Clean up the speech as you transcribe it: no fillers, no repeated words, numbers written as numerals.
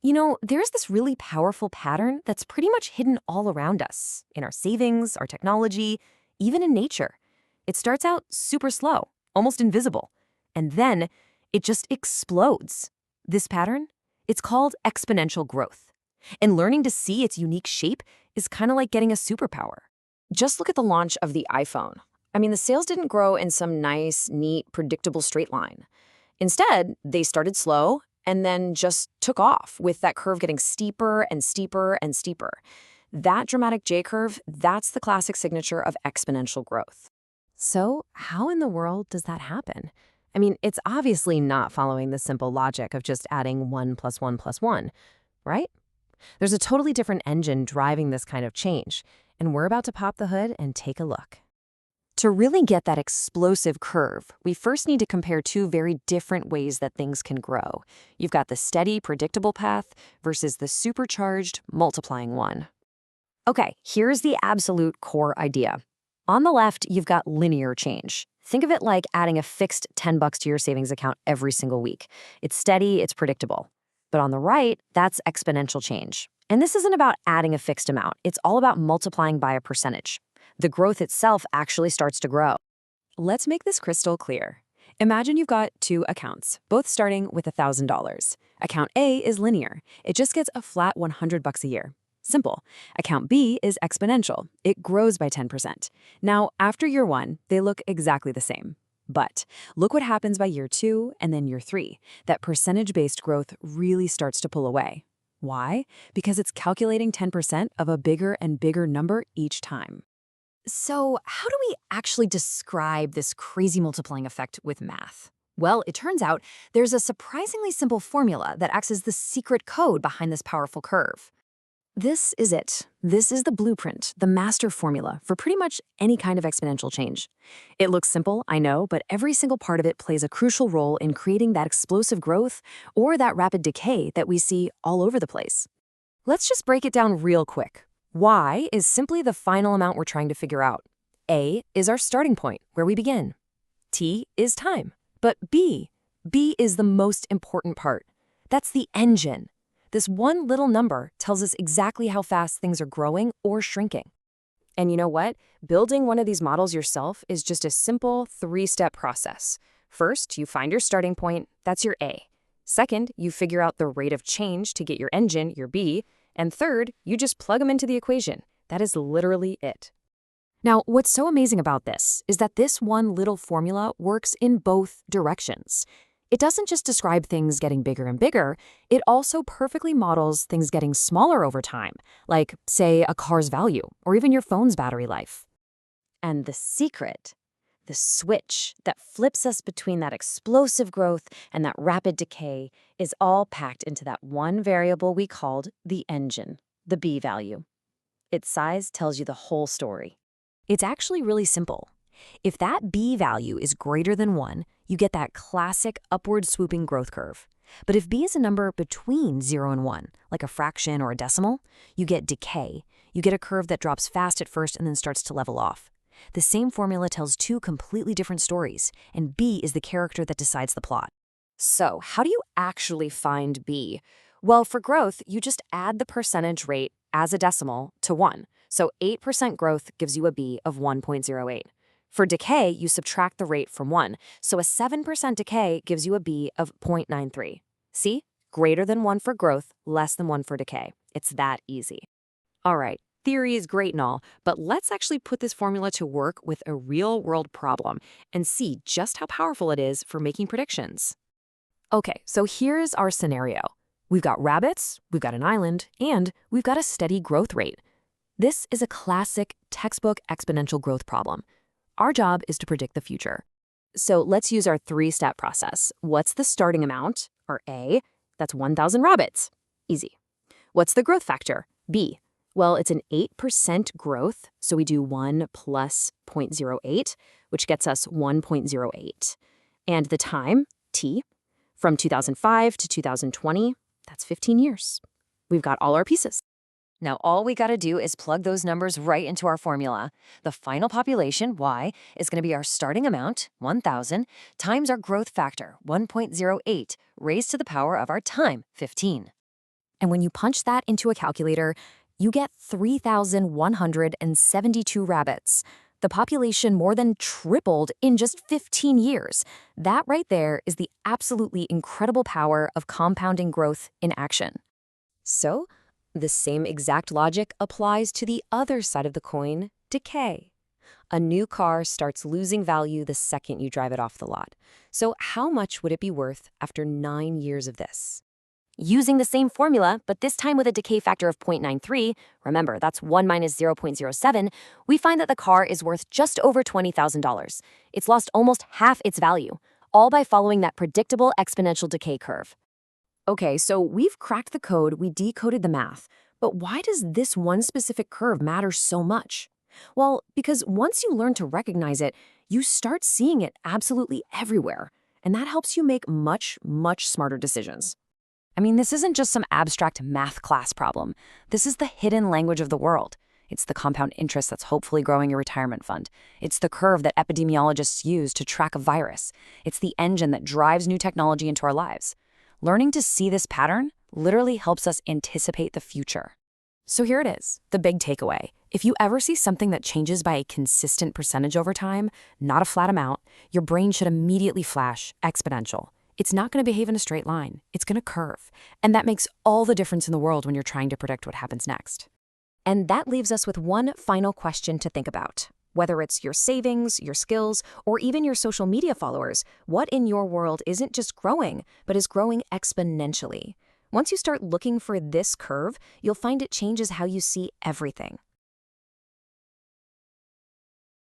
There's this really powerful pattern that's pretty much hidden all around us, in our savings, our technology, even in nature. It starts out super slow, almost invisible, and then it just explodes. This pattern, it's called exponential growth. And learning to see its unique shape is kind of like getting a superpower. Just look at the launch of the iPhone. I mean, the sales didn't grow in some nice, neat, predictable straight line. Instead, they started slow and then just took off with that curve getting steeper and steeper and steeper. That dramatic J-curve, that's the classic signature of exponential growth. So how in the world does that happen? I mean, it's obviously not following the simple logic of just adding 1 plus 1 plus 1, right? There's a totally different engine driving this kind of change, and we're about to pop the hood and take a look. To really get that explosive curve, we first need to compare two very different ways that things can grow. You've got the steady, predictable path versus the supercharged, multiplying one. Okay, here's the absolute core idea. On the left, you've got linear change. Think of it like adding a fixed $10 to your savings account every single week. It's steady, it's predictable. But on the right, that's exponential change. And this isn't about adding a fixed amount. It's all about multiplying by a percentage. The growth itself actually starts to grow. Let's make this crystal clear. Imagine you've got two accounts, both starting with $1,000. Account A is linear. It just gets a flat $100 a year. Simple. Account B is exponential. It grows by 10%. Now, after year one, they look exactly the same. But look what happens by year two and then year three. That percentage-based growth really starts to pull away. Why? Because it's calculating 10% of a bigger and bigger number each time. So how do we actually describe this crazy multiplying effect with math? Well, it turns out there's a surprisingly simple formula that acts as the secret code behind this powerful curve. This is it. This is the blueprint, the master formula for pretty much any kind of exponential change. It looks simple, I know, but every single part of it plays a crucial role in creating that explosive growth or that rapid decay that we see all over the place. Let's just break it down real quick. Y is simply the final amount we're trying to figure out. A is our starting point, where we begin. T is time. But B is the most important part. That's the engine. This one little number tells us exactly how fast things are growing or shrinking. And you know what? Building one of these models yourself is just a simple three-step process. First, you find your starting point. That's your A. Second, you figure out the rate of change to get your engine, your B. And third, you just plug them into the equation. That is literally it. Now, what's so amazing about this is that this one little formula works in both directions. It doesn't just describe things getting bigger and bigger, it also perfectly models things getting smaller over time, like, say, a car's value or even your phone's battery life. And the secret, the switch that flips us between that explosive growth and that rapid decay, is all packed into that one variable we called the engine, the B value. Its size tells you the whole story. It's actually really simple. If that B value is greater than 1, you get that classic upward swooping growth curve. But if B is a number between 0 and 1, like a fraction or a decimal, you get decay. You get a curve that drops fast at first and then starts to level off. The same formula tells two completely different stories, and B is the character that decides the plot. So, how do you actually find B? Well, for growth, you just add the percentage rate as a decimal to 1. So 8% growth gives you a B of 1.08. For decay, you subtract the rate from 1. So a 7% decay gives you a B of 0.93. See? Greater than 1 for growth, less than 1 for decay. It's that easy. All right. Theory is great and all, but let's actually put this formula to work with a real-world problem and see just how powerful it is for making predictions. Okay, so here's our scenario. We've got rabbits, we've got an island, and we've got a steady growth rate. This is a classic textbook exponential growth problem. Our job is to predict the future. So let's use our three-step process. What's the starting amount, or A? That's 1,000 rabbits. Easy. What's the growth factor, B? Well, it's an 8% growth, so we do 1 plus 0.08, which gets us 1.08. And the time, T, from 2005 to 2020, that's 15 years. We've got all our pieces. Now, all we got to do is plug those numbers right into our formula. The final population, Y, is going to be our starting amount, 1,000, times our growth factor, 1.08, raised to the power of our time, 15. And when you punch that into a calculator, you get 3,172 rabbits. The population more than tripled in just 15 years. That right there is the absolutely incredible power of compounding growth in action. So, the same exact logic applies to the other side of the coin, decay. A new car starts losing value the second you drive it off the lot. So how much would it be worth after 9 years of this? Using the same formula, but this time with a decay factor of 0.93, remember that's 1 minus 0.07, we find that the car is worth just over $20,000. It's lost almost half its value, all by following that predictable exponential decay curve. Okay, so we've cracked the code, we decoded the math, but why does this one specific curve matter so much? Well, because once you learn to recognize it, you start seeing it absolutely everywhere, and that helps you make much, much smarter decisions. I mean, this isn't just some abstract math class problem. This is the hidden language of the world. It's the compound interest that's hopefully growing your retirement fund. It's the curve that epidemiologists use to track a virus. It's the engine that drives new technology into our lives. Learning to see this pattern literally helps us anticipate the future. So here it is, the big takeaway. If you ever see something that changes by a consistent percentage over time, not a flat amount, your brain should immediately flash exponential. It's not going to behave in a straight line. It's going to curve. And that makes all the difference in the world when you're trying to predict what happens next. And that leaves us with one final question to think about. Whether it's your savings, your skills, or even your social media followers, what in your world isn't just growing, but is growing exponentially? Once you start looking for this curve, you'll find it changes how you see everything.